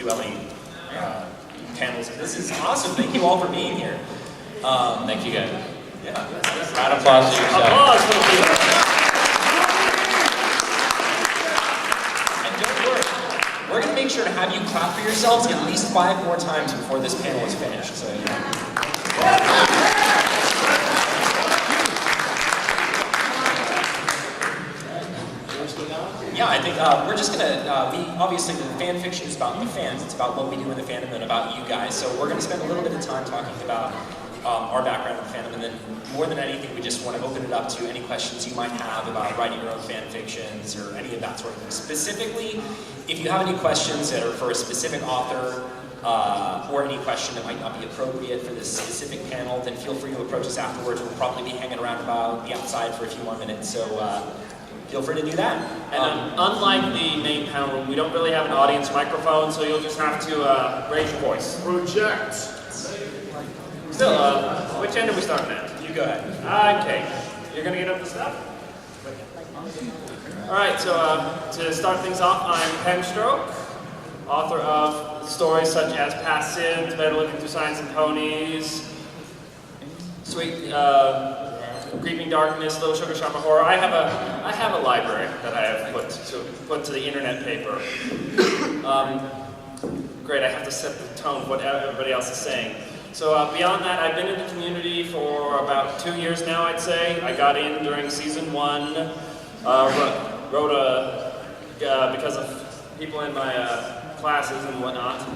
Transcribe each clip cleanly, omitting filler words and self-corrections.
QLing panels. This is awesome. Thank you all for being here. Thank you guys. Yeah. Round of applause to yourself. Applause for the people. And don't worry, we're going to make sure to have you clap for yourselves at least 5 more times before this panel is finished. So, yeah, I think we're just going to, obviously the fan fiction is about the fans. It's about what we do in the fandom and about you guys. So we're going to spend a little bit of time talking about our background in the fandom, and then more than anything, we just want to open it up to any questions you might have about writing your own fan fictions or any of that sort of thing. Specifically, if you have any questions that are for a specific author or any question that might not be appropriate for this specific panel, then feel free to approach us afterwards. We'll probably be hanging around about the outside for a few more minutes, so feel free to do that. And unlike the main panel, we don't really have an audience microphone, so you'll just have to raise your voice. Project. Still, which end are we starting at? You go ahead. Okay. You're going to get up the stuff? Alright, so to start things off, I'm Penstroke, author of stories such as Past Sins, Better Living Through Science and Ponies, Sweet, Creeping Darkness, Little Sugar Shop of Horror. I have a library that I have put to the internet paper. Great, I have to set the tone of what everybody else is saying. So beyond that, I've been in the community for about 2 years now, I'd say. I got in during season 1, wrote because of people in my classes and whatnot.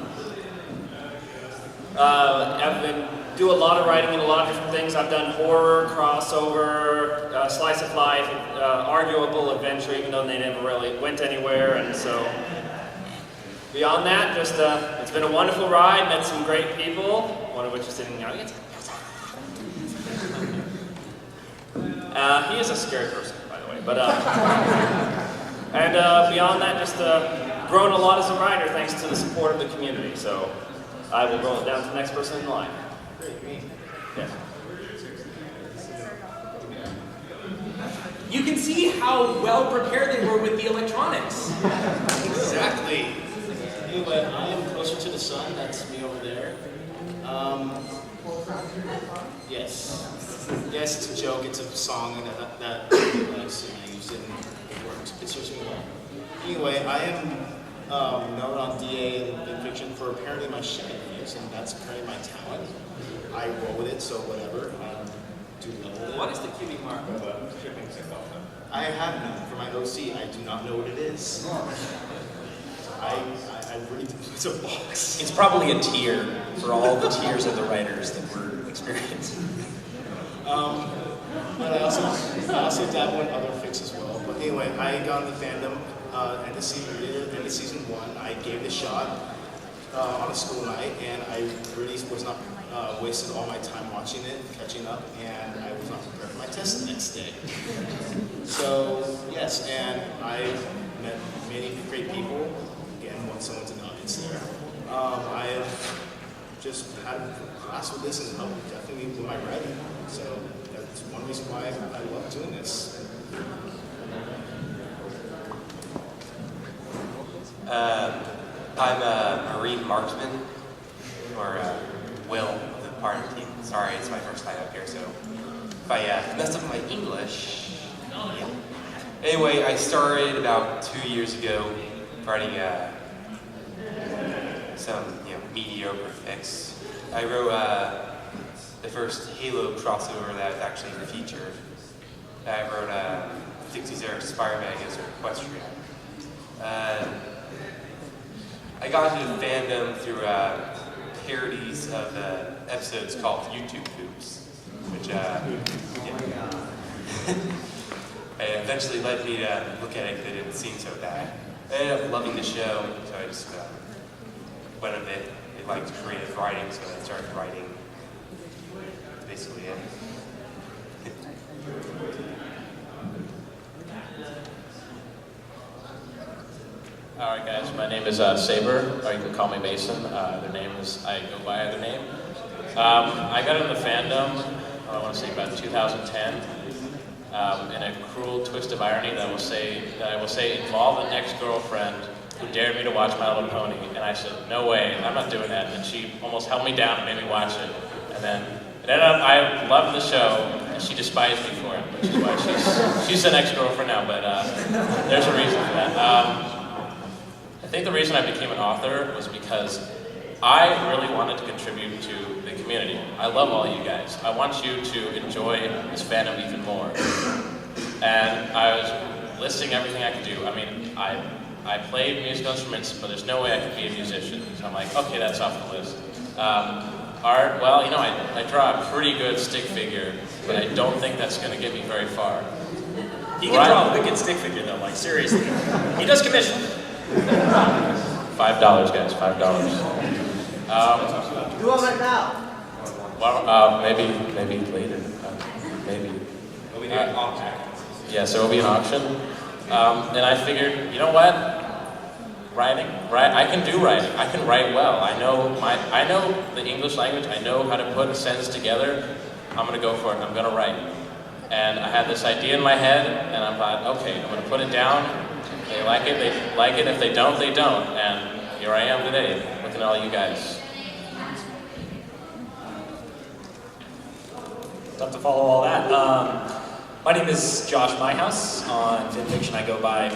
Do a lot of writing in a lot of different things. I've done horror, crossover, slice of life, arguable adventure, even though they never really went anywhere, and so beyond that, just it's been a wonderful ride, met some great people, one of which is sitting in the audience. He is a scary person, by the way, but and beyond that, just grown a lot as a writer thanks to the support of the community, so I will roll it down to the next person in line. Yeah. You can see how well prepared they were with the electronics. Exactly. Anyway, I am Closer to the Sun. That's me over there. Yes. Yes, it's a joke. It's a song that I use and it works. It's searching well. Anyway, I am known on DA in fiction for apparently my shyness, and that's apparently my talent. I roll with it, so whatever. Do well with it. What is the cubic mark of a shipping symbol? I have none. For my OC, I do not know what it is. I really think it's a box. It's probably a tier for all the tiers of the writers that we're experiencing. But I also dabble in other fics as well. But anyway, I got into fandom end of season 1. I gave it a shot on a school night, and I really was not wasted all my time watching it, catching up, and I was not prepared for my test the next day. So yes, and I met many great people. Again, once someone's in the audience there. I have just had class with this and helped definitely with my writing. So that's one reason why I love doing this. I'm a Marine marksman, or Will, the part of the team. Sorry, it's my first time up here, so if I messed up my English, yeah. Anyway, I started about 2 years ago writing some mediocre fics. I wrote the first Halo crossover that was actually featured. I wrote Dixie's Eric Spider-Man against Equestria. I got into fandom through parodies of episodes called YouTube Poops, which it eventually led me to look at it because it didn't seem so bad. I ended up loving the show, so I just went a bit. I liked creative writing, so I started writing. That's basically it. Alright guys, my name is Saber, or you can call me Mason. I go by either name. I got into fandom, I want to say about 2010, in a cruel twist of irony that I will say involved an ex-girlfriend who dared me to watch My Little Pony, and I said, no way, I'm not doing that. And she almost held me down and made me watch it. And then it ended up, I loved the show, and she despised me for it, which is why she's an ex-girlfriend now, but there's a reason for that. I think the reason I became an author was because I really wanted to contribute to the community. I love all you guys. I want you to enjoy this fandom even more. And I was listing everything I could do. I mean, I played musical instruments, but there's no way I could be a musician. So I'm like, okay, that's off the list. Art, well, you know, I draw a pretty good stick figure, but I don't think that's going to get me very far. He can draw a wicked stick figure though, like seriously. He does commission. $5, guys, $5. Do all that now. Well, maybe later. Maybe. Will we do an auction? Yeah, so it'll be an auction. And I figured, you know what? I can do writing. I can write well. I know the English language. I know how to put a sentence together. I'm gonna go for it. I'm gonna write. And I had this idea in my head, and I thought, okay, I'm gonna put it down. If they like it, they like it. If they don't, they don't. And here I am today, looking at all you guys. Tough to follow all that. My name is Josh Myhouse. On Fanfiction, I go by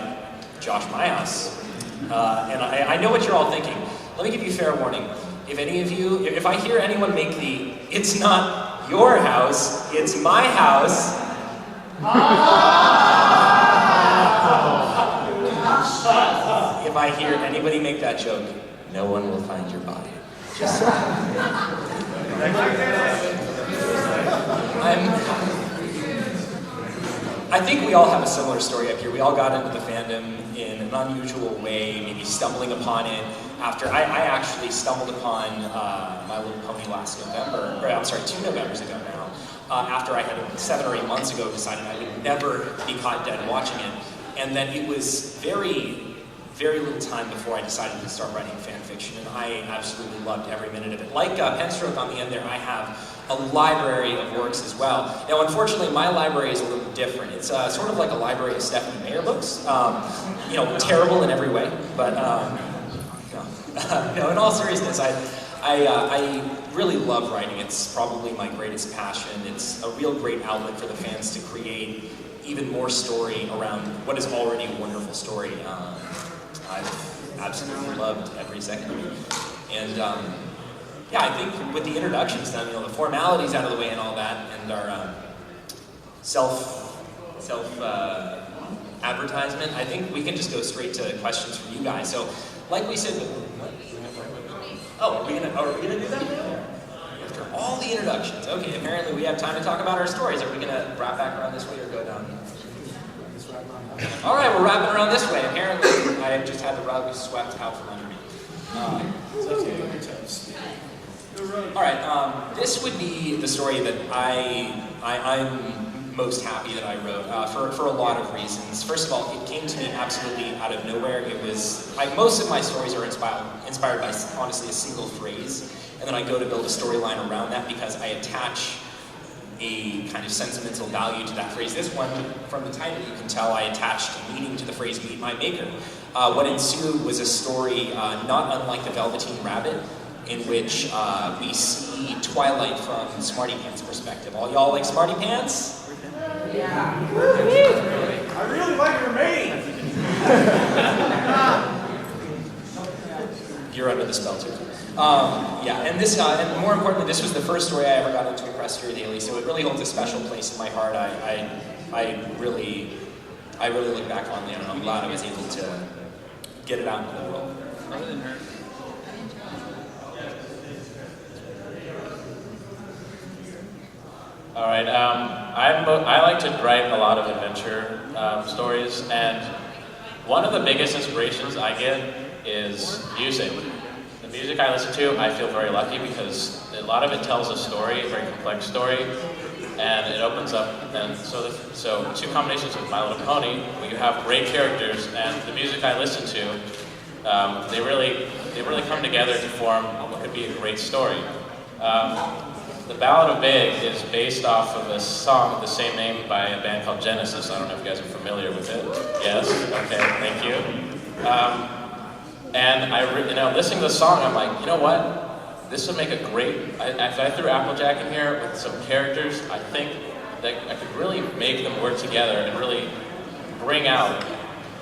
Josh Myhouse. And I know what you're all thinking. Let me give you fair warning. If I hear anyone make the, it's not your house, it's my house. If I hear anybody make that joke, no one will find your body. Just I think we all have a similar story up here. We all got into the fandom in an unusual way, maybe stumbling upon it after I actually stumbled upon My Little Pony last November, or I'm sorry, 2 Novembers ago now, after I had 7 or 8 months ago decided I would never be caught dead watching it. And then it was very little time before I decided to start writing fan fiction, and I absolutely loved every minute of it. Like Penstroke on the end there, I have a library of works as well. Now, unfortunately, my library is a little different. It's sort of like a library of Stephanie Meyer books. You know, terrible in every way, but no, in all seriousness, I really love writing. It's probably my greatest passion. It's a real great outlet for the fans to create even more story around what is already a wonderful story. I've absolutely loved every second of it. And yeah, I think with the introductions done, you know, the formalities out of the way and all that, and our self advertisement, I think we can just go straight to questions from you guys. So, like we said, are we gonna do that now? After all the introductions, okay. Apparently, we have time to talk about our stories. Are we gonna wrap back around this way or go down? All right, we're wrapping around this way. Apparently, I have just had the rug swept out from under me. It's okay, your toes. All right, this would be the story that I'm most happy that I wrote for a lot of reasons. First of all, it came to me absolutely out of nowhere. It was most of my stories are inspired by honestly a single phrase, and then I go to build a storyline around that because I attach a kind of sentimental value to that phrase. This one, from the title, you can tell I attached meaning to the phrase "Meet My Maker." What ensued was a story not unlike The Velveteen Rabbit, in which we see Twilight from Smarty Pants' perspective. All y'all like Smarty Pants? Yeah. I really like your mane. You're under the spell too. Yeah, and this, and more importantly, this was the first story I ever got into Equestria Daily, so it really holds a special place in my heart. I really look back on it, and I'm glad I was able to get it out into the world. Other than her. All right. I like to write a lot of adventure stories, and one of the biggest inspirations I get is music. The music I listen to, I feel very lucky because a lot of it tells a story, a very complex story, and it opens up. And so two combinations with My Little Pony, where you have great characters, and the music I listen to, they really come together to form what could be a great story. The Ballad of Big is based off of a song of the same name by a band called Genesis. I don't know if you guys are familiar with it. Yes? Okay, thank you. And listening to the song, I'm like, you know what? This would make a great. If I threw Applejack in here with some characters, I think that I could really make them work together and really bring out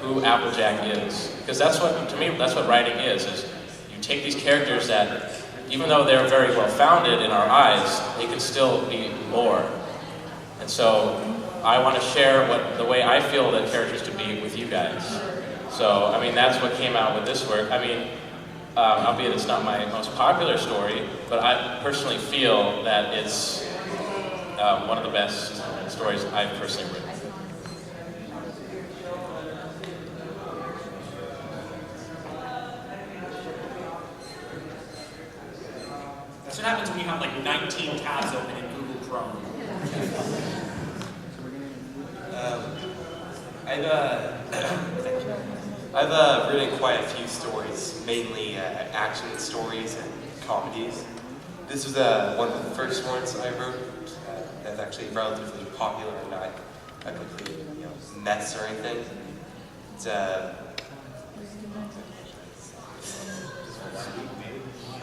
who Applejack is. Because that's what, to me, that's what writing is you take these characters that, even though they're very well founded in our eyes, they can still be more. And so I want to share the way I feel that characters to be with you guys. So, I mean, that's what came out with this work. I mean, albeit it's not my most popular story, but I personally feel that it's one of the best stories I've personally written. That's what happens when you have like 19 tabs open in Google Chrome. I've written quite a few stories, mainly action stories and comedies. This was one of the first ones I wrote that's actually relatively popular and not a complete mess or anything. It's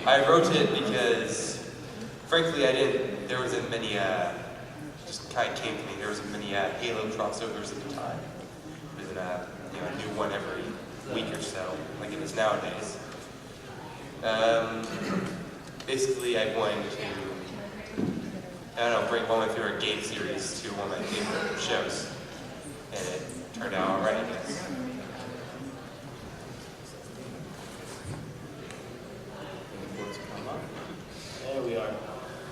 I wrote it because, frankly, there wasn't many, just kind of came to me, there wasn't many Halo crossovers at the time. There wasn't a new one every week or so, like it is nowadays. Basically, I wanted to, bring one of my favorite game series to one of my favorite shows, and it turned out alright, I guess. There we are.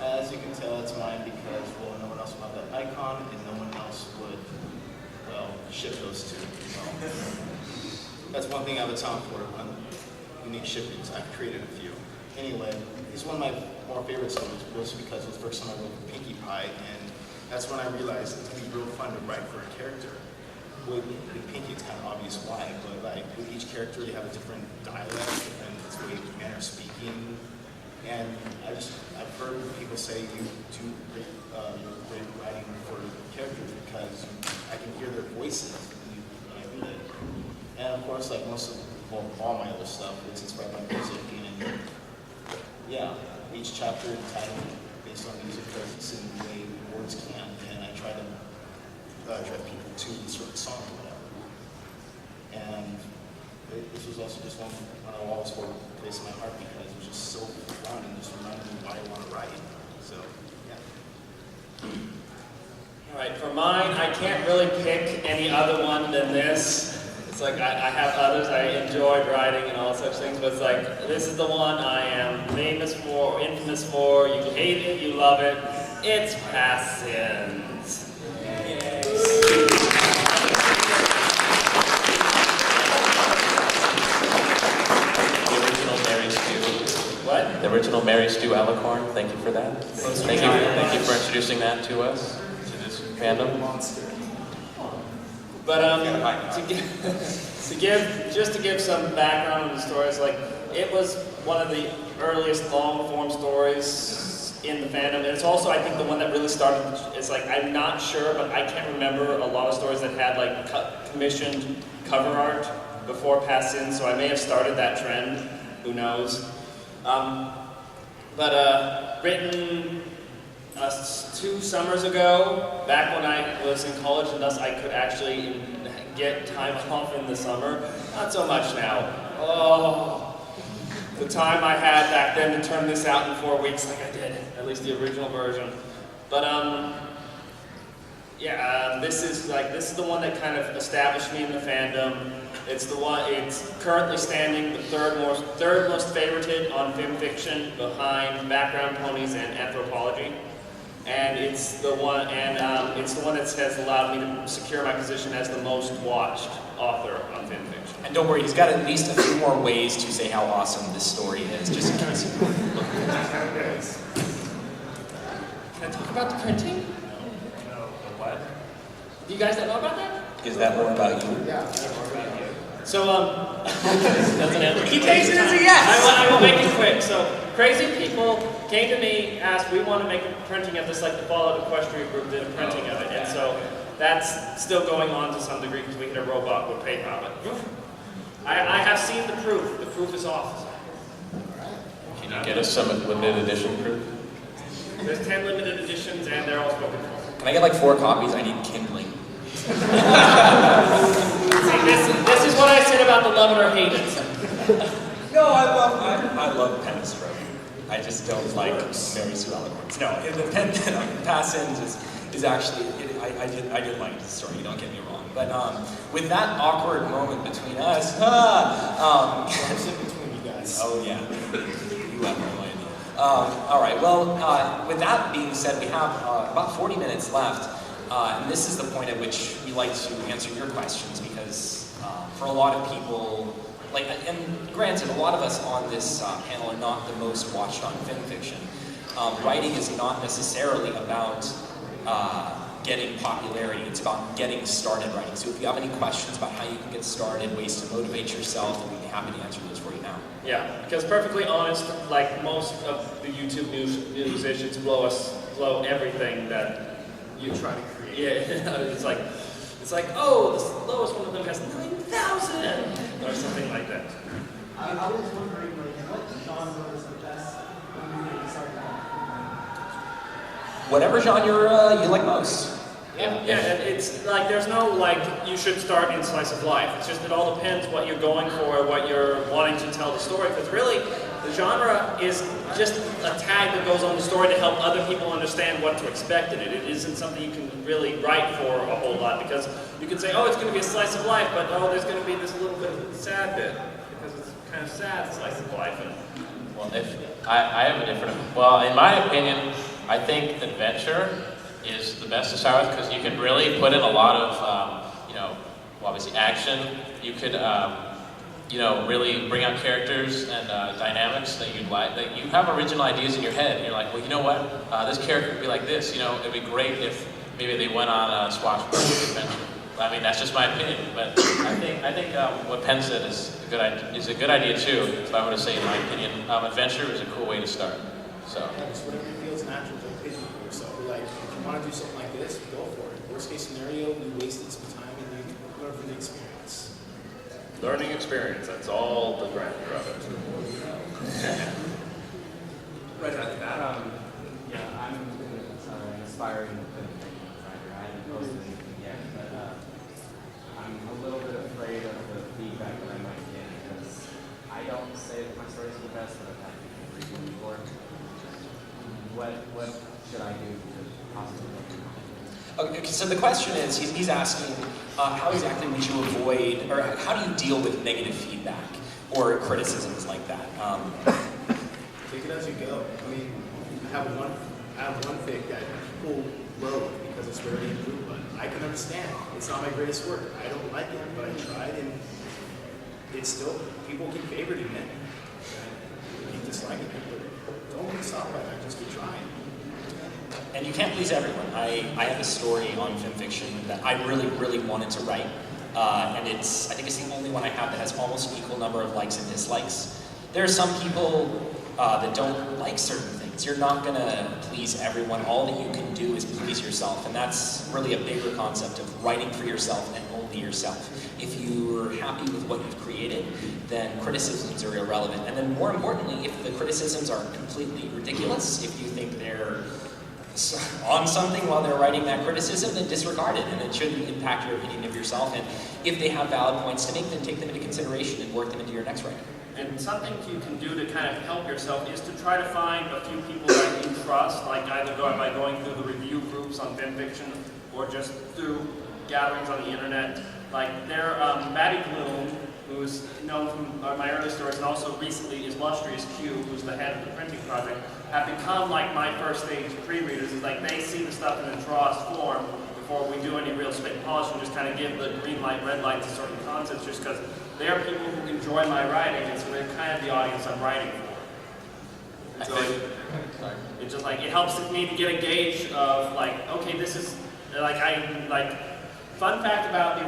As you can tell, it's mine because, well, no one else would have that icon, and no one else would, ship those two. That's one thing I have a talent for, on unique shippings. I've created a few. Anyway, this is one of my more favorite stories, mostly because it was the first time I wrote Pinkie Pie, and that's when I realized it's going to be real fun to write for a character. With Pinkie, it's kind of obvious why, but like with each character, they have a different dialect, different manner of speaking. And I've heard people say you do great writing for characters because I can hear their voices when I read it. And of course, like all my other stuff, it's inspired by music. And yeah, each chapter is titled based on music because it's in the way words can. And I try to drive people to a certain song or whatever. And this was also just one I'll always hold a place in my heart because it was just so fun and just reminded me why I want to write. So, yeah. All right, for mine, I can't really pick any other one than this. It's like I have others I enjoyed writing and all such things, but it's like this is the one I am famous for, infamous for. You hate it, you love it. It's Past Sins. The original Mary Stu Alicorn, thank you for that. Thank you for introducing that to us, to this fandom. But to give some background on the stories, like it was one of the earliest long form stories in the fandom, and it's also I think the one that really started. It's like I'm not sure, but I can't remember a lot of stories that had like commissioned cover art before Past Sins, so I may have started that trend. Who knows? Written 2 summers ago, back when I was in college, and thus I could actually get time off in the summer. Not so much now. Oh, the time I had back then to turn this out in 4 weeks, like I did, at least the original version. But this is the one that kind of established me in the fandom. It's the one. It's currently standing the third most favorited on Fanfiction, behind Background Ponies and Anthropology. And it's the one. It's the one that has allowed me to secure my position as the most watched author on Fanfiction. And don't worry, he's got at least a few more ways to say how awesome this story is, just in case. Can I talk about the printing? No, what? Do you guys not know about that? Is that more about you? Yeah. So, Doesn't answer. he takes it as a yes. I will make it quick. So, crazy people came to me, asked, we want to make a printing of this, like the Fallout Equestria group did a printing of it. And so, that's still going on to some degree because we hit a robot with paper on it. I have seen the proof. The proof is off. Can you get us some limited edition proof? There's 10 limited editions, and they're all spoken for. Can I get like 4 copies? I need kindling. See, this is what I said about the love it or hate it. No, I love Pen Stroke. I just don't like Mary Sue Eloquence. No, the pen Pass Ins is actually, I did like the story, don't get me wrong. But with that awkward moment between us, I'm sitting between you guys. oh yeah, you have no idea. All right, well, with that being said, we have about 40 minutes left. And this is the point at which we like to answer your questions because for a lot of people, and granted, a lot of us on this panel are not the most watched on Fanfiction. Writing is not necessarily about getting popularity, it's about getting started writing. So if you have any questions about how you can get started, ways to motivate yourself, then we'd be happy to answer those for you now. Yeah, because perfectly honest, like most of the YouTube musicians blow everything that You try to create. Yeah, it's like, oh, the lowest one of them has 9,000 or something like that. I was wondering, what genre is the best when you start Whatever genre you like most. Yeah, and it's like there's no you should start in slice of life. It's just it all depends what you're going for, what you're wanting to tell the story. Because really, the genre is just a tag that goes on the story to help other people understand what to expect in it. It isn't something you can really write for a whole lot because you can say, oh, it's going to be a slice of life, but oh, there's going to be this little bit of sad bit because it's kind of sad slice of life. Well, if I have a different. Well, in my opinion, I think adventure is the best to start with because you can really put in a lot of, obviously action. You could, really bring out characters and dynamics that you'd like. That you have original ideas in your head, and you're like, well, you know what? This character would be like this. It'd be great if maybe they went on a swashbuckling adventure. I mean, that's just my opinion, but I think what Penn said is a good idea too. If I were to say, in my opinion, adventure is a cool way to start. So. Just whatever feels natural to opinion for yourself. Like, if you want to do something like this, go for it. Worst case scenario, you wasted some time and you learn from the experience. Learning experience, that's all the grammar of it. Right after that, I'm an aspiring film writer. I haven't posted anything yet, but I'm a little bit afraid of the feedback that I might get because I don't say that my stories are the best, but I've had people review them before. What should I do to possibly make it? Okay, so the question is, he's asking, how exactly would you avoid, or how do you deal with negative feedback or criticisms like that? Take it as you go. I mean, I have one fic that people wrote because it's very improved, but I can understand. It's not my greatest work. I don't like it, but I tried, and it's still, people keep favoriting it. And keep disliking it, but don't be stopped by that. Just keep trying. And you can't please everyone. I have a story on Fanfiction that I really, really wanted to write. And I think it's the only one I have that has almost an equal number of likes and dislikes. There are some people that don't like certain things. You're not going to please everyone. All that you can do is please yourself. And that's really a bigger concept of writing for yourself and only yourself. If you're happy with what you've created, then criticisms are irrelevant. And then more importantly, if the criticisms are completely ridiculous, if you think they're on something while they're writing that criticism, then disregard it, and it shouldn't impact your opinion of yourself. And if they have valid points to make, then take them into consideration and work them into your next writing. And something you can do to kind of help yourself is to try to find a few people that you trust, like either by going through the review groups on Fanfiction or just through gatherings on the internet. Like there, Maddie Bloom, who's known from my early stories, and also recently is Lustrious Q, who's the head of the printing project, have become like my first stage pre-readers. It's like they see the stuff in a Trost form before we do any real spit and polish and just kind of give the green light, red light to certain concepts just because they're people who enjoy my writing, and so they're kind of the audience I'm writing for. And so it's just like, it helps me to get a gauge of like, okay, this is, fun fact about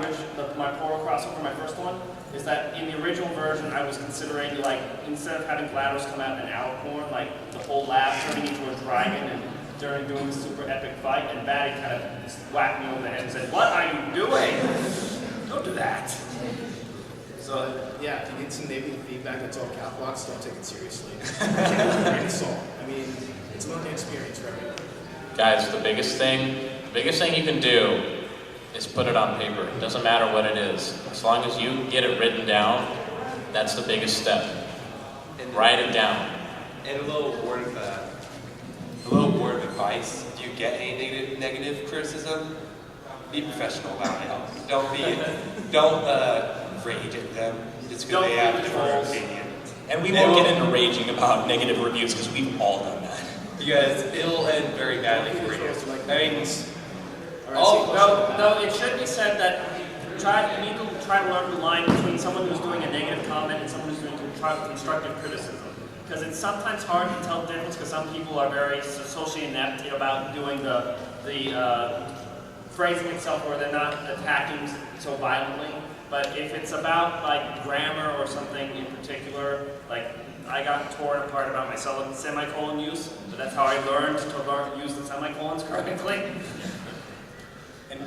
my Poro crossover, my first one, is that in the original version, I was considering, instead of having GLaDOS come out in an alicorn, the whole lab turning into a dragon and during doing the super epic fight, and Batty kind of just whacked me over the head and said, "What are you doing? Don't do that." So yeah, if you get some negative feedback that's all cap locks, don't take it seriously. It's salt. I mean, it's a learning experience for everyone. Guys, the biggest thing you can do is put it on paper. It doesn't matter what it is. As long as you get it written down, that's the biggest step. And Write it down. And a little word of advice. If you get any negative criticism, be professional about it. Don't rage at them. It's because they have their opinion. And we won't get into raging about negative reviews because we've all done that. You guys, it'll end very badly for you. I mean, No, it should be said that you need to try to learn the line between someone who's doing a negative comment and someone who's doing constructive criticism. Because it's sometimes hard to tell the difference because some people are very socially inept about doing the phrasing itself where they're not attacking so violently. But if it's about like grammar or something in particular, like I got torn apart about my semicolon use, so that's how I learned to use the semicolons correctly. And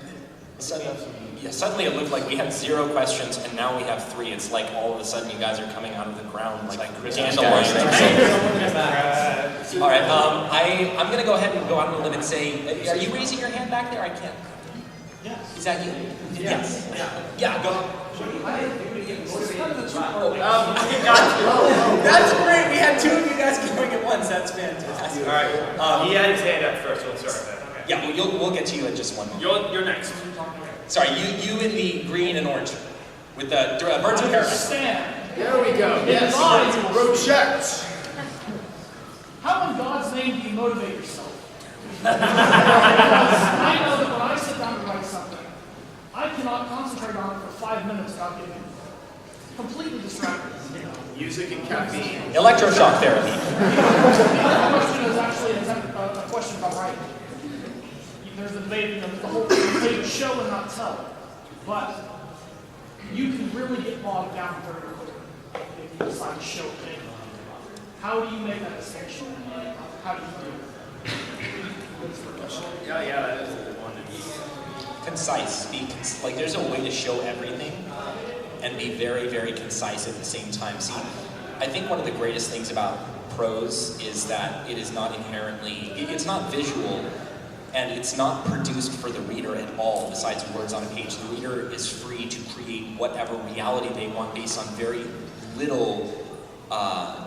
suddenly it looked like we had 0 questions and now we have 3. It's like all of a sudden you guys are coming out of the ground like Christmas dandelions. lights. All right, I'm going to go ahead and go out on a limb and say, are you raising your hand back there? I can't. Yes. Is that you? Yes. Yeah, go ahead. That's great. We had 2 of you guys going at once. That's fantastic. all right. He had his hand up first. We'll start with that. Okay. Yeah, we'll get to you in just one moment. You're next. Sorry, you in the green and orange with the birds of paradise. There we go. Yes. Road checked. How in God's name do you motivate yourself? Because I know that when I sit down to write something, I cannot concentrate on it for 5 minutes without getting completely distracted. Music and caffeine. Electroshock therapy. The other question is actually a question about writing. There's a debate, the whole thing is show and not tell. But you can really get bogged down very quickly if you decide to show a thing. How do you make that distinction? How do you do it? Yeah, that is a good one. Concise. Like there's a way to show everything and be very, very concise at the same time. See, I think one of the greatest things about prose is that it is not inherently, it's not visual and it's not produced for the reader at all besides words on a page. The reader is free to create whatever reality they want based on very little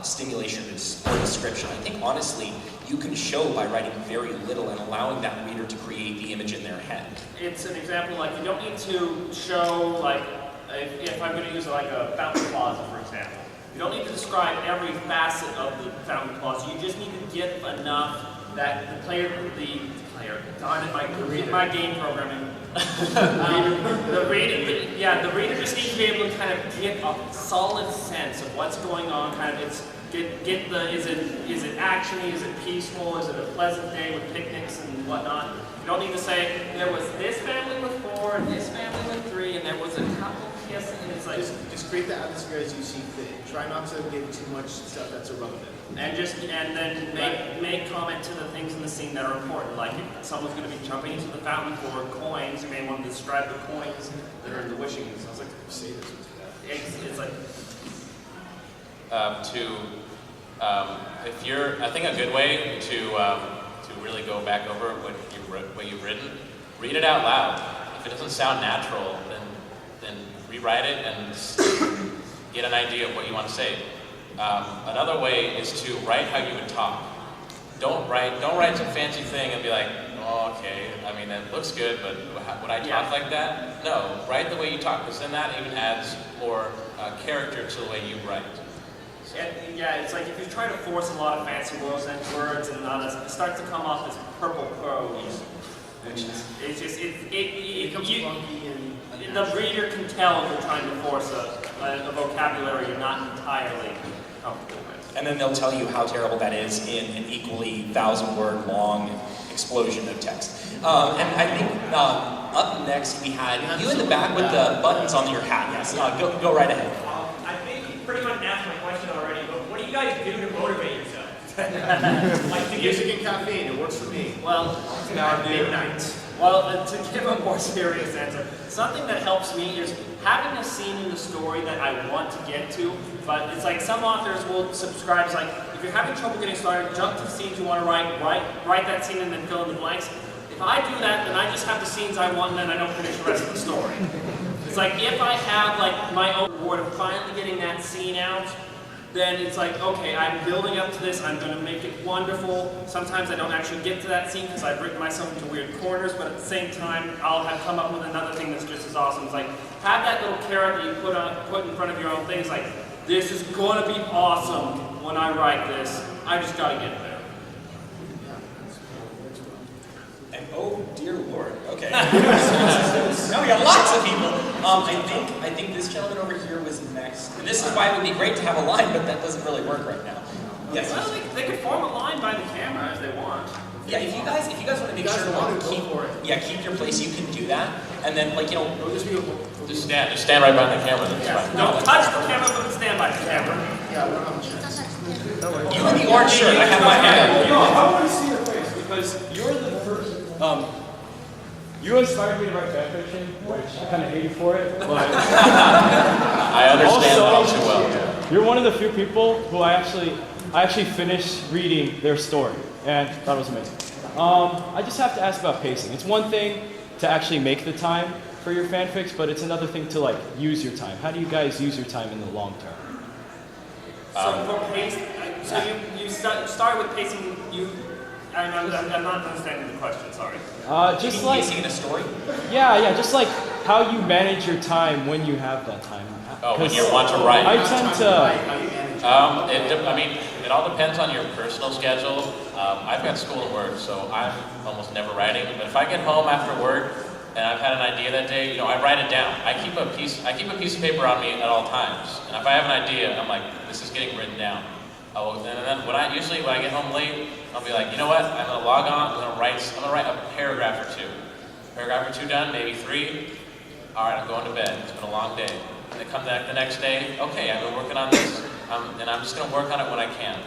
stimulation or description. I think honestly, you can show by writing very little and allowing that reader to create the image in their head. It's an example like you don't need to show like if I'm going to use like a fountain plaza for example. You don't need to describe every facet of the fountain plaza. You just need to get enough that the player, darn it, my game programming. The reader just needs to be able to kind of get a solid sense of what's going on. Kind of is it actiony? Is it peaceful? Is it a pleasant day with picnics and whatnot? You don't need to say there was this family with 4 and this family with 3 and there was a couple kissing. And it's like Just create the atmosphere as you see fit. Try not to give too much stuff that's irrelevant. and then make comment to the things in the scene that are important. Like if someone's going to be jumping into the fountain for coins, you may want to describe the coins that are in the wishing. So it's like Say this. it's like if you're, I think a good way to really go back over what you've written, read it out loud. If it doesn't sound natural, then rewrite it and get an idea of what you want to say. Another way is to write how you would talk. Don't write some fancy thing and be like, oh, okay, I mean, that looks good, but would I talk like that? No, write the way you talk, because then that even adds more character to the way you write. yeah, it's like if you try to force a lot of fancy words and all this, it starts to come off as purple prose, which is it's just it becomes funky and the reader can tell if you're trying to force a vocabulary you're not entirely comfortable with. And then they'll tell you how terrible that is in an equally 1,000-word long explosion of text. And I think up next we had you in the back with the buttons on your hat. Yes, go right ahead. I think you pretty much asked my question already, but what do you guys do to motivate yourself? Music and caffeine, it works for me. Well, Now midnight. Well, to give a more serious answer, something that helps me is having a scene in the story that I want to get to, but it's like some authors will subscribe, it's like, if you're having trouble getting started, jump to the scenes you want to write that scene and then fill in the blanks. If I do that, then I just have the scenes I want and then I don't finish the rest of the story. It's like, if I have like my own reward of finally getting that scene out, then it's like, okay, I'm building up to this, I'm going to make it wonderful. Sometimes I don't actually get to that scene because I've written myself into weird corners, but at the same time, I'll have come up with another thing that's just as awesome. It's like, have that little carrot that you put in front of your own thing. It's like, this is going to be awesome when I write this. I just got to get there. And oh dear Lord, okay. Now we got lots of people. I think this gentleman over here was next. And this is why it would be great to have a line, but that doesn't really work right now. Yes. Well, they could form a line by the camera if they want. Yeah, if you guys want to make sure keep your place, you can do that. And then Just stand right behind the camera. That's fine. Don't touch the camera, but stand by the camera. You in the orange shirt, I have my hand. I want to see your face because you're the first. You inspired me to write fanfiction, which I kind of hate you for it, but I understand all too well. You're one of the few people who I actually finished reading their story and thought it was amazing. I just have to ask about pacing. It's one thing to actually make the time for your fanfics, but it's another thing to like use your time. How do you guys use your time in the long term? So for pacing, so you start with pacing. I'm not understanding the question. Sorry. Just like pacing in a story. Yeah. Just like how you manage your time when you have that time. Oh, when you want to write. I tend to. It all depends on your personal schedule. I've got school and work, so I'm almost never writing. But if I get home after work and I've had an idea that day, I write it down. I keep a piece of paper on me at all times. And if I have an idea, I'm like, this is getting written down. And then when I get home late, I'll be like, you know what? I'm gonna log on. I'm gonna write a paragraph or two. Paragraph or two done, maybe 3. All right, I'm going to bed. It's been a long day. And then come back the next day. Okay, I've been working on this, and I'm just gonna work on it when I can.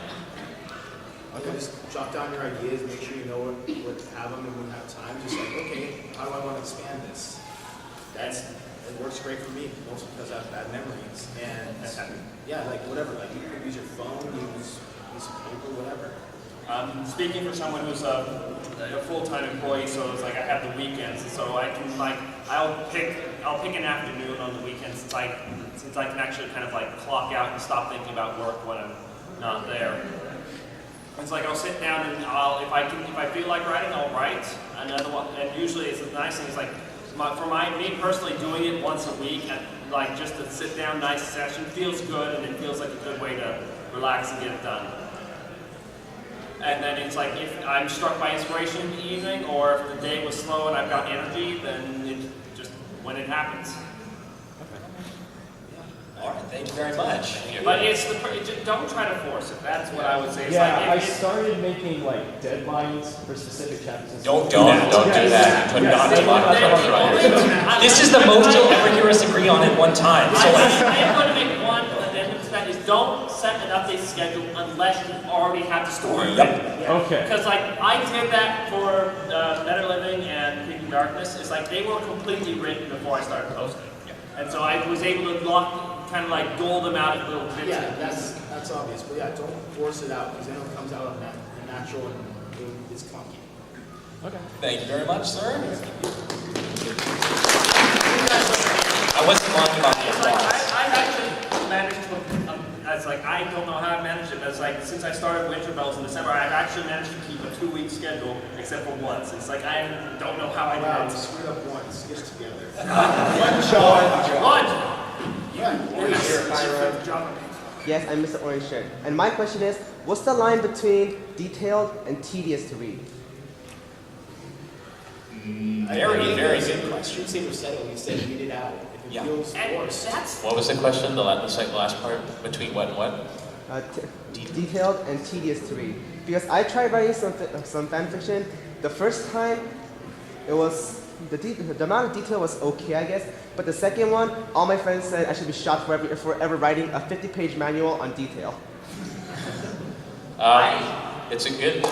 Okay, just jot down your ideas. Make sure you know what to have them, and when you have time, just like, okay, how do I want to expand this? It works great for me, mostly because I have bad memories. And yeah, like whatever, like you can use your phone, use paper, whatever. Speaking for someone who's a full-time employee, so it's like I have the weekends, so I can I'll pick an afternoon on the weekends since I can actually kind of like clock out and stop thinking about work when I'm not there. It's like I'll sit down and if I feel like writing, I'll write. And usually it's a nice thing. It's like me personally, doing it once a week, and like just to sit down, nice session, feels good, and it feels like a good way to relax and get it done. And then it's like if I'm struck by inspiration in the evening, or if the day was slow and I've got energy, then it just when it happens. All right, thank you very much. But don't try to force it. That's what I would say. It's I started making like deadlines for specific chapters. Don't do that. You put not too much pressure on yourself. This is the most you'll ever hear us agree on at one time. So I am going to make one addendum to that is don't set an update schedule unless you already have the story. Yep. Okay. Because like I did that for Better Living and Peak in Darkness. It's like they were completely written before I started posting. And so I was able to kind of like dole them out in little bits. Yeah, that's obvious. But yeah, don't force it out because then it comes out natural and it's clunky. Okay. Thank you very much, sir. I wasn't lying about the applause. I've actually managed to, it's like I don't know how I managed it, but it's like since I started Winter Bells in December, I've actually managed to keep a 2-week schedule except for once. It's like I don't know how I did it. Screwed up once. Get it together. One. Yes, I'm Mr. Orange Shirt. And my question is, what's the line between detailed and tedious to read? Very, very good question. You should say recital. You said read it out. If it feels forced. What was the question? The last part? Between what and what? Detailed and tedious to read. Because I tried writing some fan fiction. The first time, it was the amount of detail was okay, I guess. But the second one, all my friends said I should be shot for ever writing a 50-page manual on detail. It's a good.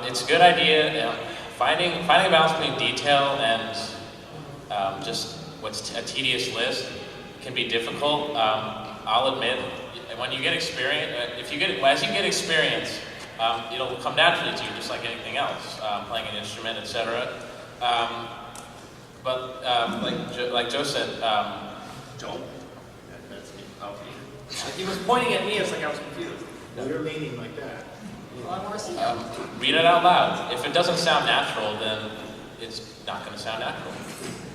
It's a good idea. finding a balance between detail and just what's a tedious list can be difficult. I'll admit, when you get experience, as you get experience, it'll come naturally to you, just like anything else, playing an instrument, etc. But like Joe said, Joe? That's me. Okay. He was pointing at me, it's like I was confused. No, you're leaning like that. Well, I want to see read it out loud. If it doesn't sound natural, then it's not going to sound natural.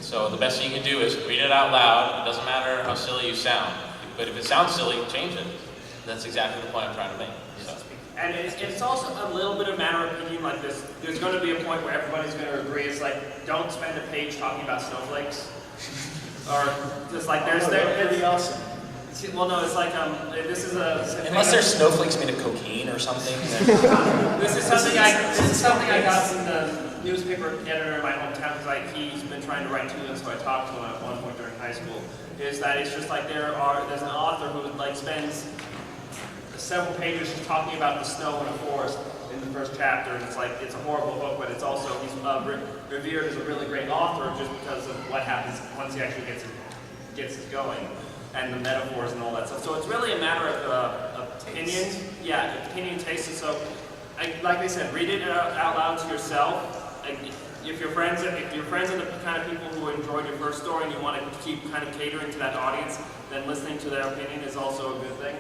So the best thing you can do is read it out loud. It doesn't matter how silly you sound. But if it sounds silly, change it. That's exactly the point I'm trying to make. So. And it's also a little bit of matter of opinion like this. There's going to be a point where everybody's going to agree. It's like, don't spend a page talking about snowflakes. Or just like, That'd be awesome. Well, no, it's like, this is unless there's snowflakes made of cocaine or something. This is something I got from the newspaper editor in my hometown, because he's been trying to write to them, so I talked to him at one point during high school. Is that it's just like there's an author who like spends several pages just talking about the snow in a forest in the first chapter, and it's a horrible book, but it's also he's revered as a really great author just because of what happens once he actually gets it going, and the metaphors and all that stuff. So it's really a matter of opinion, opinion, taste. And so, like I said, read it out loud to yourself. If your friends are the kind of people who enjoyed your first story and you want to keep kind of catering to that audience, then listening to their opinion is also a good thing.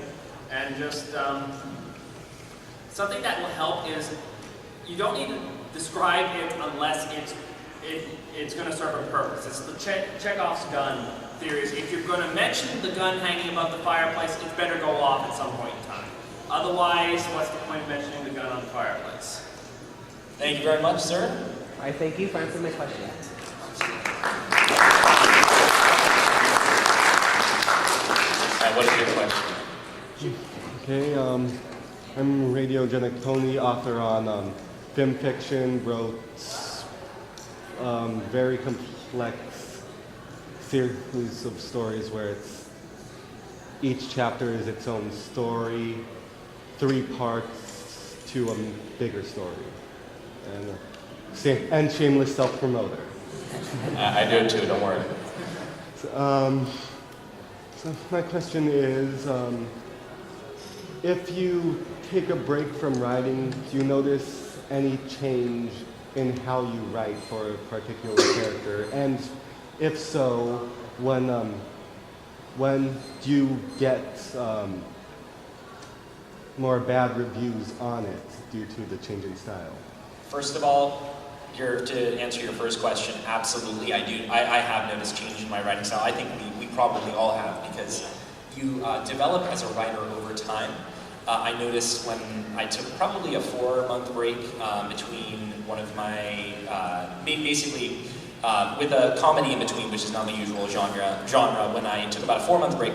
And just something that will help is you don't need to describe it unless it's going to serve a purpose. It's the Chekhov's gun theory. If you're going to mention the gun hanging above the fireplace, it better go off at some point in time. Otherwise, what's the point of mentioning the gun on the fireplace? Thank you very much, sir. I thank you for answering my question. What is your question? Okay, I'm Radiogenic Tony, author on Fanfiction, wrote very complex series of stories where each chapter is its own story, 3 parts to a bigger story. And shameless self-promoter. I do it too, don't worry. So my question is, if you take a break from writing, do you notice any change in how you write for a particular character? And if so, when do you get more bad reviews on it due to the change in style? First of all, to answer your first question, absolutely, I do. I have noticed change in my writing style. I think we probably all have, because you develop as a writer over time. I noticed when I took probably a 4-month break between one of my, basically with a comedy in between, which is not the usual genre, when I took about a 4-month break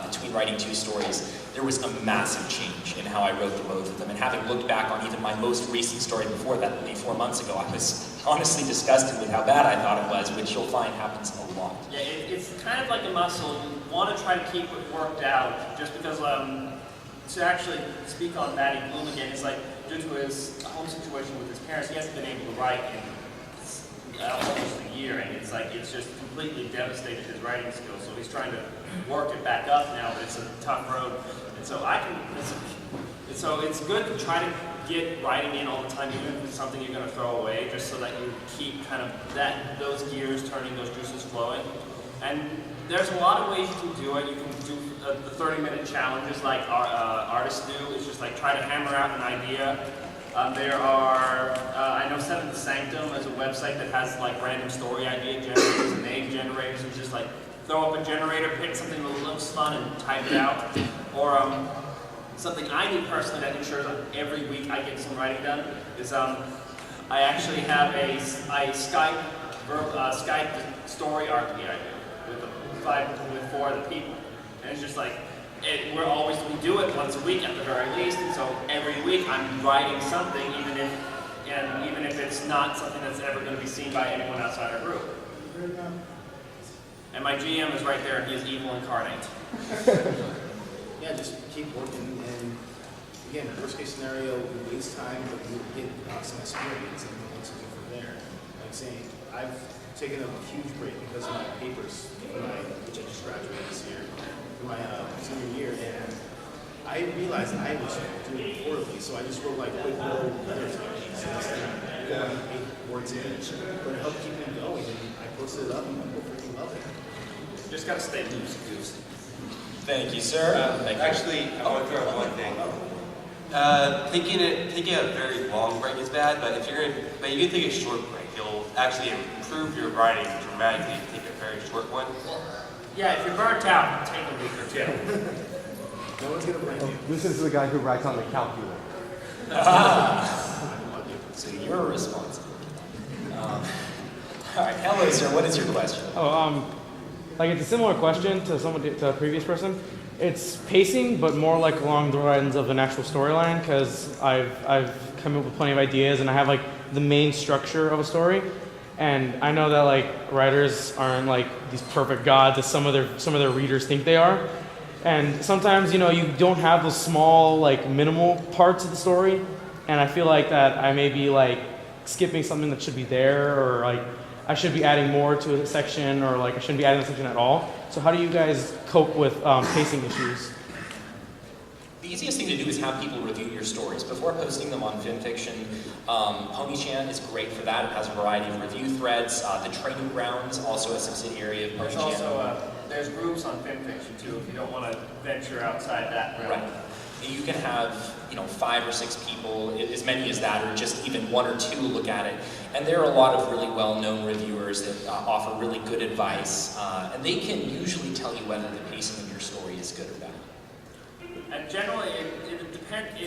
between writing 2 stories, there was a massive change in how I wrote the both of them. And having looked back on even my most recent story before that, only 4 months ago, I was honestly disgusted with how bad I thought it was, which you'll find happens a lot. Yeah, it's kind of like a muscle. You want to try to keep it worked out, just because to actually speak on Matty Bloom again, it's like due to his home situation with his parents, he hasn't been able to write in almost a year, and it's just completely devastated his writing skills. So he's trying to work it back up now, but it's a tough road. And so it's good to try to get writing in all the time, even if it's something you're going to throw away, just so that you keep kind of those gears turning, those juices flowing. And there's a lot of ways you can do it. You can do the 30-minute challenges like artists do. It's just like try to hammer out an idea. There are, I know Seventh Sanctum is a website that has like random story idea generators and name generators, and just like throw up a generator, pick something that looks fun and type it out. Or something I do personally that ensures that every week I get some writing done is I actually have a Skype story arc that I do with 4 other people. And it's just like, we do it once a week at the very least, and so every week I'm writing something, even if it's not something that's ever going to be seen by anyone outside our group. And my GM is right there, and he is evil incarnate. Yeah, just keep working, and again, worst case scenario, we waste time, but we get some experience and we learn something from there. Like saying, I've taken a huge break because of my papers, which I just graduated this year, for my senior year, and I realized I was doing it poorly, so I just wrote like quick little letters on it instead of going 8 words in. But it helped keep me going, and I posted it up, and people freaking love it. You just gotta stay loose. Thank you, sir. Actually, I want to throw out one thing. Taking a very long break is bad, but but you can take a short break. You'll actually improve your writing dramatically if you take a very short one. Yeah, if you're burnt out, take a week or two. No one's gonna blame you. This is the guy who writes on the calculator. So you're responsible. All right, hello, sir. What is your question? Like it's a similar question to a previous person. It's pacing, but more like along the lines of an actual storyline, because I've come up with plenty of ideas, and I have like the main structure of a story. And I know that like writers aren't like these perfect gods as some of their readers think they are. And sometimes, you know, you don't have those small, like, minimal parts of the story, and I feel like that I may be, like, skipping something that should be there, or, like, I should be adding more to a section, or, like, I shouldn't be adding a section at all. So how do you guys cope with pacing issues? The easiest thing to do is have people review your stories. Before posting them on Fanfiction, Pony-chan is great for that. It has a variety of review threads. The Training Grounds, also a subsidiary of There's Pony-chan. also there's groups on Fanfiction too if you don't want to venture outside that realm. Right. You can have 5 or 6 people, as many as that, or just even 1 or 2 look at it. And there are a lot of really well-known reviewers that offer really good advice, and they can usually tell you whether the pacing of your story is good or bad. And generally, it depends.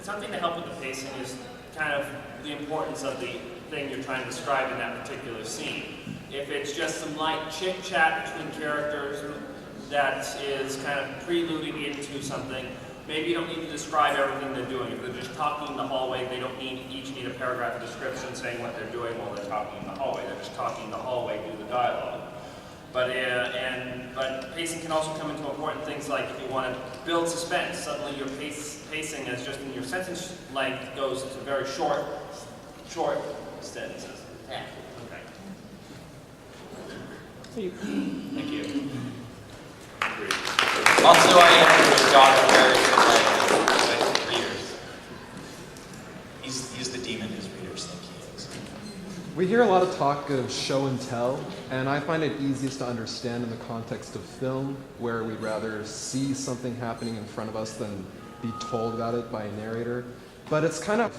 Something to help with the pacing is kind of the importance of the thing you're trying to describe in that particular scene. If it's just some light chit-chat between characters that is kind of preluding into something, maybe you don't need to describe everything they're doing. If they're just talking in the hallway, they don't each need a paragraph of description saying what they're doing while they're talking in the hallway. They're just talking in the hallway, do the dialogue. But pacing can also come into important things like if you want to build suspense, suddenly your pacing as just in your sentence length goes to very short sentences. Yeah. Okay. Thank you. Also, I am a dog of my readers. He's the demon his readers think he is. We hear a lot of talk of show and tell, and I find it easiest to understand in the context of film, where we'd rather see something happening in front of us than be told about it by a narrator. But it's kind of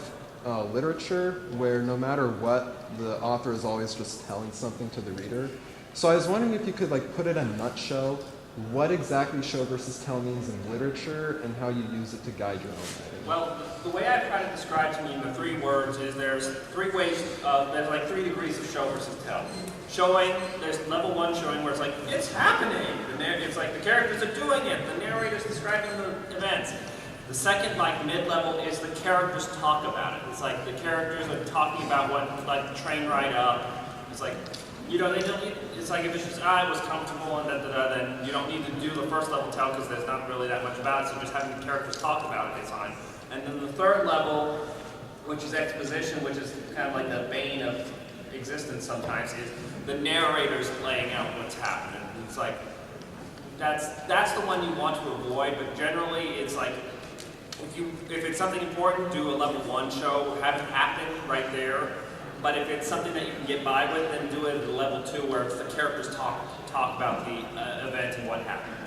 literature where no matter what, the author is always just telling something to the reader. So I was wondering if you could put it in a nutshell, what exactly show versus tell means in literature and how you use it to guide your own writing. Well, the way I try to describe to me in the 3 words is there's 3 ways, there's like 3 degrees of show versus tell. Showing, there's level 1 showing where it's like, it's happening. It's like the characters are doing it, the narrator's describing the events. The second, mid-level, is the characters talk about it. It's like the characters are talking about what, the train ride up. It's like, they don't need, it's like if it's just, it was comfortable and then you don't need to do the first level tell because there's not really that much about it, so just having the characters talk about it is fine. And then the third level, which is exposition, which is kind of like the bane of existence sometimes, is the narrators laying out what's happening. It's like, that's the one you want to avoid, but generally it's like, if it's something important, do a level 1 show, have it happen right there. But if it's something that you can get by with, then do it at a level 2 where it's the characters talk about the event and what happened.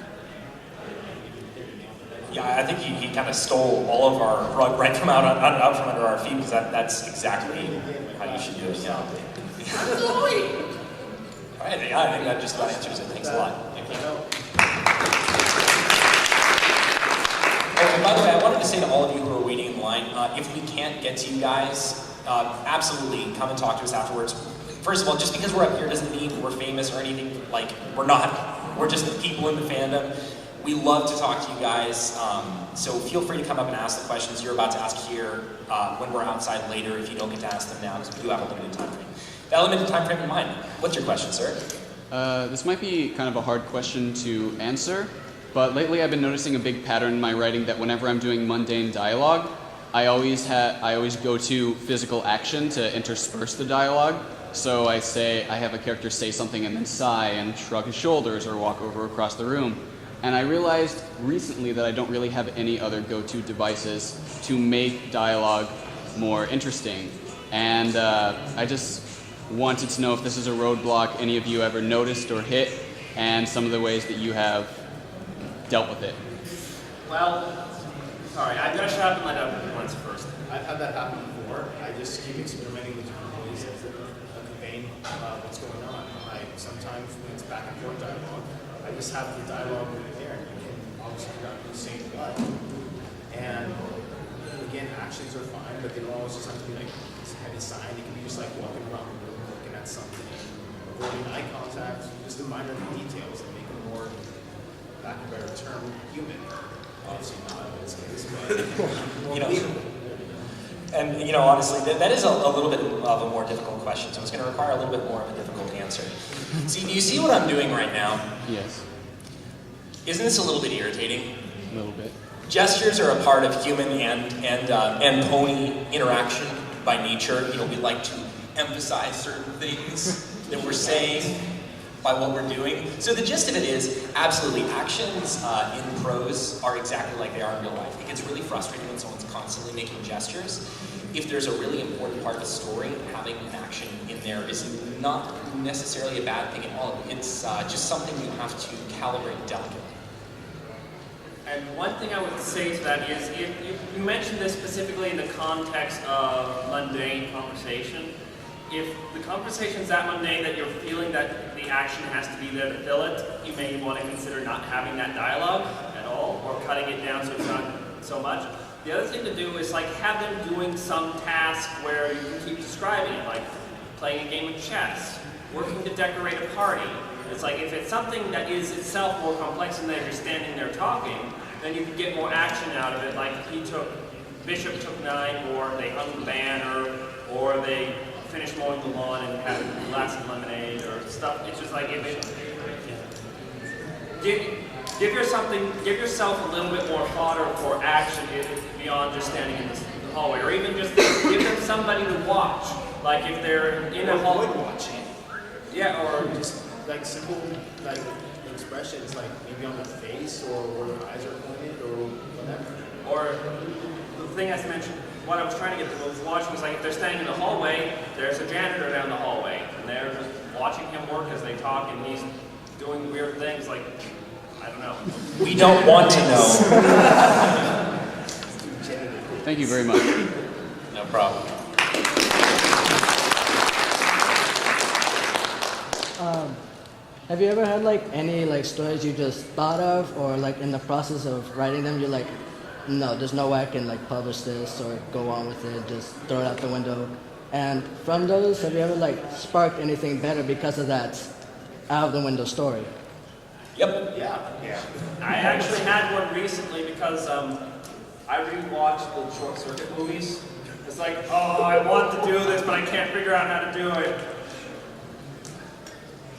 Yeah, I think he kind of stole all of our rug right from out from under our feet because that's exactly how you should do it. Yeah. Absolutely. All right, yeah, I think that just about answers it. Thanks a lot. Thank you. Oh, and by the way, I wanted to say to all of you who are waiting in line, if we can't get to you guys, absolutely come and talk to us afterwards. First of all, just because we're up here doesn't mean we're famous or anything. We're not. We're just the people in the fandom. We love to talk to you guys, so feel free to come up and ask the questions you're about to ask here when we're outside later if you don't get to ask them now, because we do have a limited time frame. That limited time frame in mind. What's your question, sir? This might be kind of a hard question to answer, but lately I've been noticing a big pattern in my writing that whenever I'm doing mundane dialogue, I always go to physical action to intersperse the dialogue. So I have a character say something and then sigh and shrug his shoulders or walk over across the room. And I realized recently that I don't really have any other go-to devices to make dialogue more interesting. And I just wanted to know if this is a roadblock any of you ever noticed or hit, and some of the ways that you have dealt with it. Well, sorry, I'm going to shut up and let up once first. I've had that happen before. I just keep experimenting with different ways of conveying what's going on. Sometimes when it's back and forth dialogue, I just have the dialogue over there, and you can obviously figure out the same thing. And again, actions are fine, but they don't always just have to be like this heavy sign. It can be just like walking around the room, looking at something, avoiding eye contact, just the minor details that make it more, back a better term, human. Obviously not in this case, but more believable. And honestly, that is a little bit of a more difficult question, so it's going to require a little bit more of a difficult answer. See, do you see what I'm doing right now? Yes. Isn't this a little bit irritating? A little bit. Gestures are a part of human and pony interaction by nature. We like to emphasize certain things that we're saying by what we're doing. So the gist of it is, absolutely, actions in prose are exactly like they are in real life. It gets really frustrating when someone's constantly making gestures. If there's a really important part of a story, having an action in there is not necessarily a bad thing at all. It's just something you have to calibrate delicately. And one thing I would say to that is, if you mentioned this specifically in the context of mundane conversation. If the conversation's that mundane that you're feeling that the action has to be there to fill it, you may want to consider not having that dialogue at all, or cutting it down so it's not so much. The other thing to do is have them doing some task where you can keep describing it, like playing a game of chess, working to decorate a party. It's like if it's something that is itself more complex than that you're standing there talking, then you can get more action out of it. Like Bishop took 9, or they hung the banner, or they finished mowing the lawn and had a glass of lemonade or stuff. It's just like give yourself a little bit more fodder for action beyond just standing in the hallway, or even just give them somebody to watch. Like if they're in a hallway watching. Yeah, or just like simple expressions, like maybe on the face or where their eyes are pointed or whatever. Or the thing as I mentioned, what I was trying to get to was watching was like if they're standing in the hallway, there's a janitor down the hallway, and they're just watching him work as they talk, and he's doing weird things like, I don't know. We don't want to know. Thank you very much. No problem. Have you ever had any stories you just thought of, or in the process of writing them, you're like, no, there's no way I can publish this or go on with it, just throw it out the window. And from those, have you ever sparked anything better because of that out of the window story? Yep. Yeah. I actually had one recently because I rewatched the Short Circuit movies. It's like, oh, I want to do this, but I can't figure out how to do it.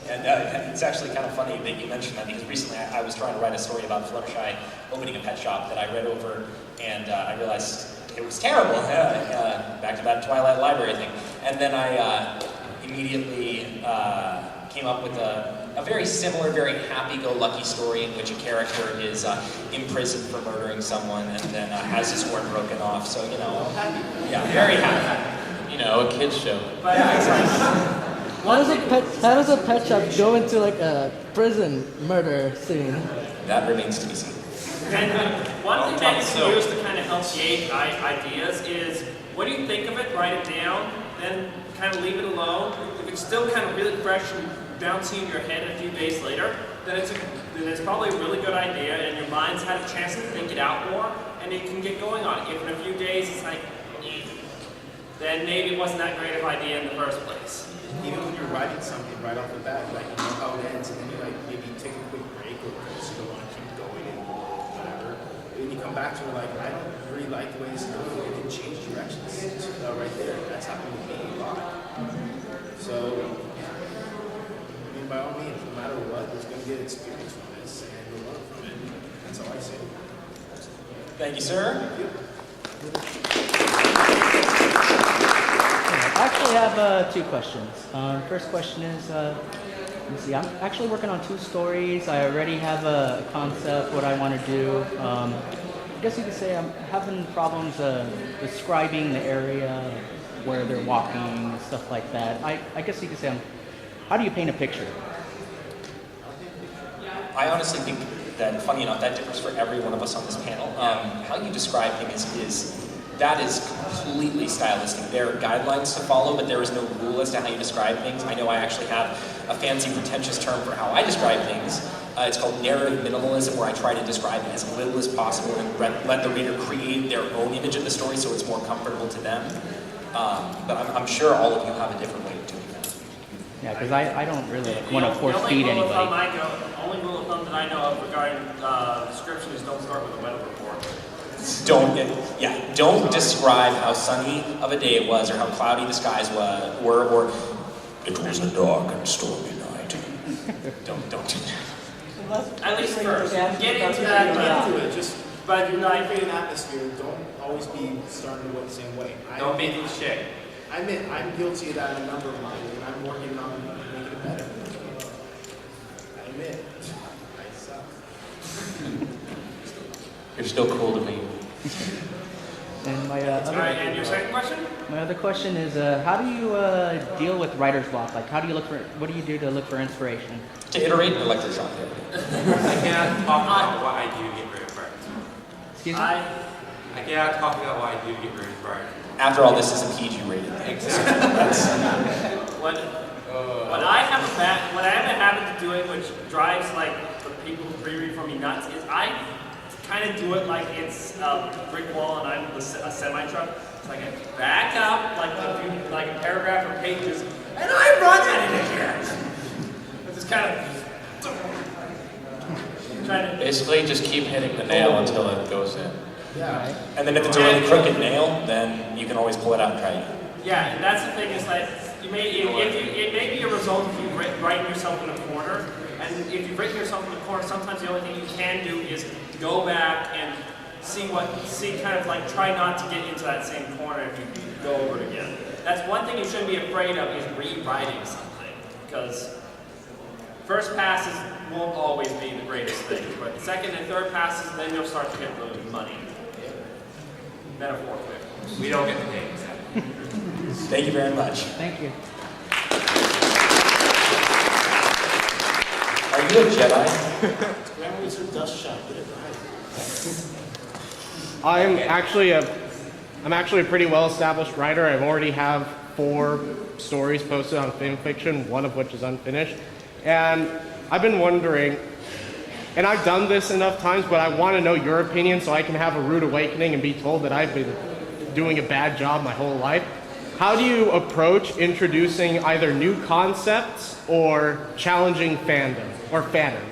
And it's actually kind of funny that you mentioned that, because recently I was trying to write a story about Fluttershy opening a pet shop that I read over, and I realized it was terrible. Back to that Twilight Library thing. And then I immediately came up with a very similar, very happy-go-lucky story in which a character is imprisoned for murdering someone and then has his horn broken off. So, yeah, very happy. A kid's show. But yeah, exactly. How does a pet shop go into a prison murder scene? That remains to be seen. And one thing that you can use to kind of help gauge ideas is, what do you think of it? Write it down, then kind of leave it alone. If it's still kind of really fresh and bouncing in your head a few days later, then it's probably a really good idea, and your mind's had a chance to think it out more, and it can get going on it. If in a few days it's like, then maybe it wasn't that great of an idea in the first place. Even when you're writing something right off the bat, you know how it ends, and then you maybe take a quick break, or because you don't want to keep going and whatever. And you come back to it I don't really like the way this is going. You can change directions right there. That's happened with me a lot. So, by all means, no matter what, there's going to get experience from this and you'll learn from it. That's all I say. Thank you, sir. I actually have 2 questions. First question is, let me see, I'm actually working on 2 stories. I already have a concept, what I want to do. I guess you could say I'm having problems describing the area where they're walking, stuff like that. I guess you could say how do you paint a picture? I honestly think that, funny enough, that differs for every one of us on this panel. How you describe things is completely stylistic. There are guidelines to follow, but there is no rule as to how you describe things. I know I actually have a fancy, pretentious term for how I describe things. It's called narrative minimalism, where I try to describe it as little as possible and let the reader create their own image of the story so it's more comfortable to them. But I'm sure all of you have a different way of doing that. Yeah, because I don't really want to force feed anybody. The only rule of thumb that I know of regarding description is don't start with a weather report. Don't describe how sunny of a day it was or how cloudy the skies were or it was a dark and stormy night. Don't do that. At least first. Get into that. But you're not creating an atmosphere. Don't always be starting the same way. Don't be cliche. I admit, I'm guilty of that in a number of mine, and I'm working on making it better. I admit, I suck. You're still cool to me. And my and your second question? My other question is, how do you deal with writer's block? Like, what do you do to look for inspiration? To iterate an electroshock therapy. I cannot talk about what I do to get very inspired. Excuse me? I cannot talk about what I do to get very inspired. After all, this is a PG rated thing. Exactly. What I have a habit of doing, which drives like the people who pre-read for me nuts, is I kind of do it like it's a brick wall and I'm a semi-truck. So I can back up like a paragraph or pages, and I run at it again. It's just kind of trying to Basically, just keep hitting the nail until it goes in. Yeah. And then if it's a really crooked nail, then you can always pull it out and try it. Yeah, and that's the thing is like it may be a result if you've written yourself in a corner. And if you've written yourself in a corner, sometimes the only thing you can do is go back and kind of like try not to get into that same corner if you go over it again. That's one thing you shouldn't be afraid of, is rewriting something, because first passes won't always be the greatest thing, but second and third passes, then you'll start to get the money. Metaphorically, of course. We don't get the names. Thank you very much. Thank you. Are you a Jedi? Grammar is her dust shot. Get it right. I'm actually a pretty well-established writer. I already have 4 stories posted on Fanfiction, one of which is unfinished. And I've been wondering, and I've done this enough times, but I want to know your opinion so I can have a rude awakening and be told that I've been doing a bad job my whole life. How do you approach introducing either new concepts or challenging fandom or fandom?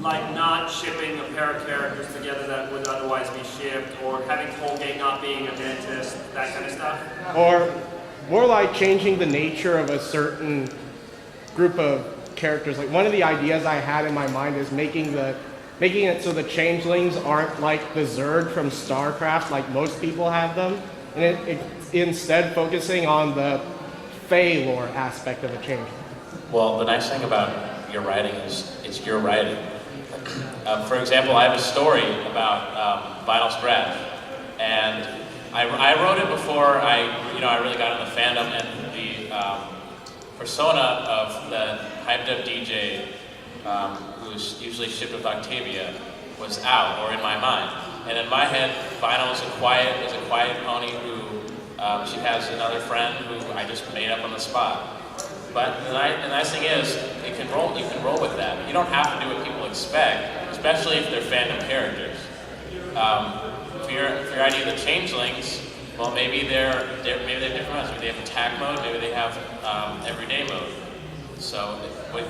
Like not shipping a pair of characters together that would otherwise be shipped, or having Colgate not being a dentist, that kind of stuff? Or more like changing the nature of a certain group of characters. Like one of the ideas I had in my mind is making it so the changelings aren't like the Zerg from StarCraft like most people have them, and it instead focusing on the Fey lore aspect of a changeling. Well, the nice thing about your writing is it's your writing. For example, I have a story about Vinyl Scratch, and I wrote it before I really got into fandom, and the persona of the hyped up DJ who's usually shipped with Octavia was out, or in my mind. And in my head, Vinyl is a quiet pony who she has another friend who I just made up on the spot. But the nice thing is, you can roll with that. You don't have to do what people expect, especially if they're fandom characters. If your idea of the changelings, well, maybe they're different modes. Maybe they have attack mode. Maybe they have everyday mode. So the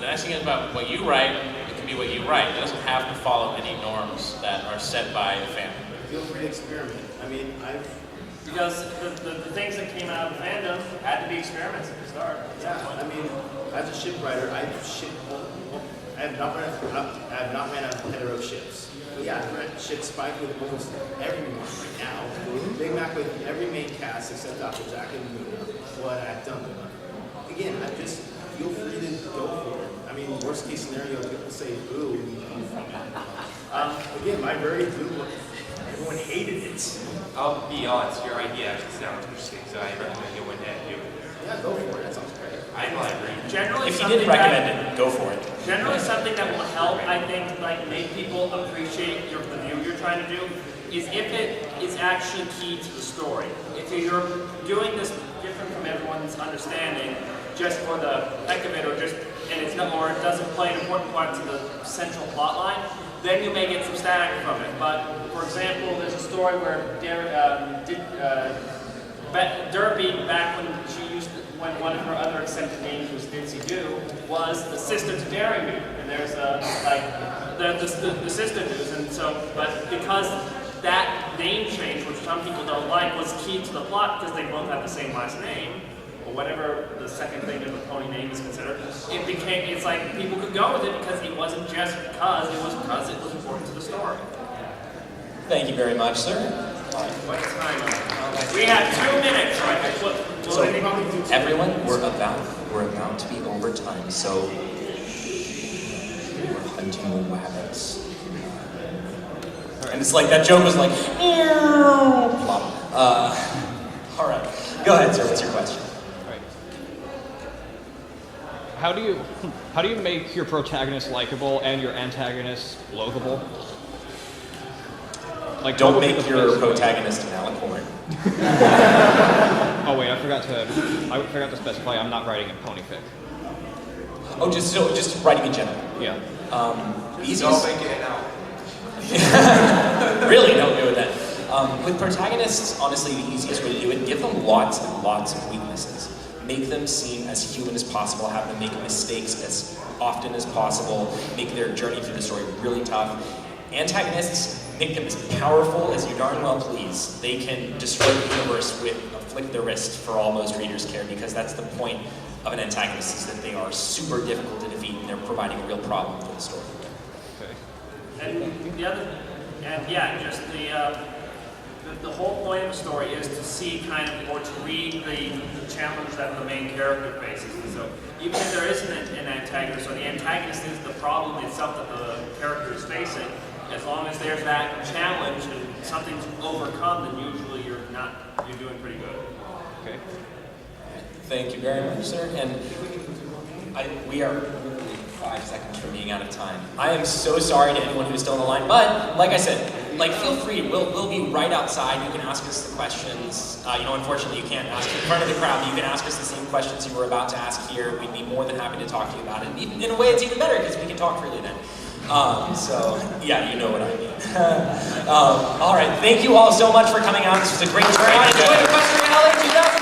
nice thing is about what you write, it can be what you write. It doesn't have to follow any norms that are set by the fandom. Feel free to experiment. I mean, Because the things that came out of fandom had to be experiments at the start. Yeah, I mean, as a ship writer, I have not ran a hetero ships. But yeah, I've read ships spiked with almost everyone right now. Big Mac with every main cast except Applejack and Luna. What I've done with them. Again, I just feel free to go for it. I mean, worst case scenario, people say boo and you come from it. Again, my very boo, everyone hated it. I'll be honest, your idea actually sounds interesting, so I recommend you went ahead and do it. Yeah, go for it. That sounds great. I agree. Generally, If you didn't recommend it, go for it. Generally, something that will help, I think, like make people appreciate the view you're trying to do, is if it is actually key to the story. If you're doing this different from everyone's understanding, just for the heck of it, or it doesn't play an important part to the central plot line, then you may get some static from it. But for example, there's a story where Derpy, back when one of her other accepted names was Ditzy Doo, was the sister to Dairy Me, and there's the sister Doos, and so, but because that name change, which some people don't like, was key to the plot because they both have the same last name, or whatever the second thing of the pony name is considered, it's like people could go with it because it wasn't just because, it was important to the story. Thank you very much, sir. What time? We have 2 minutes, so I can flip. So, everyone, we're about to be over time, so we're hunting rabbits. And it's like, that joke was like, plop. All right. Go ahead, sir. What's your question? How do you make your protagonist likable and your antagonist loathable? Like, don't make your protagonist an alicorn. Oh wait, I forgot to specify. I'm not writing in ponyfic. Oh, just writing in general. Yeah. Easiest. Don't make it out. Really, don't do that. With protagonists, honestly, the easiest way to do it: give them lots and lots of weaknesses. Make them seem as human as possible. Have them make mistakes as often as possible. Make their journey through the story really tough. Antagonists, make them as powerful as you darn well please. They can destroy the universe with a flick of the wrist for all most readers care, because that's the point of an antagonist, is that they are super difficult to defeat and they're providing a real problem for the story. And the whole point of the story is to see or to read the challenge that the main character faces. And so even if there isn't an antagonist, or the antagonist is the problem itself that the character is facing, as long as there's that challenge and something's overcome, then usually you're doing pretty good. Okay. Thank you very much, sir. And we are literally 5 seconds from being out of time. I am so sorry to anyone who's still on the line, but like I said, feel free. We'll be right outside. You can ask us the questions. Unfortunately, you can't ask in front of the crowd, but you can ask us the same questions you were about to ask here. We'd be more than happy to talk to you about it. And even in a way, it's even better because we can talk freely then. Yeah, you know what I mean. All right, thank you all so much for coming out. This was a great turnout. Enjoy the Equestria LA 2000.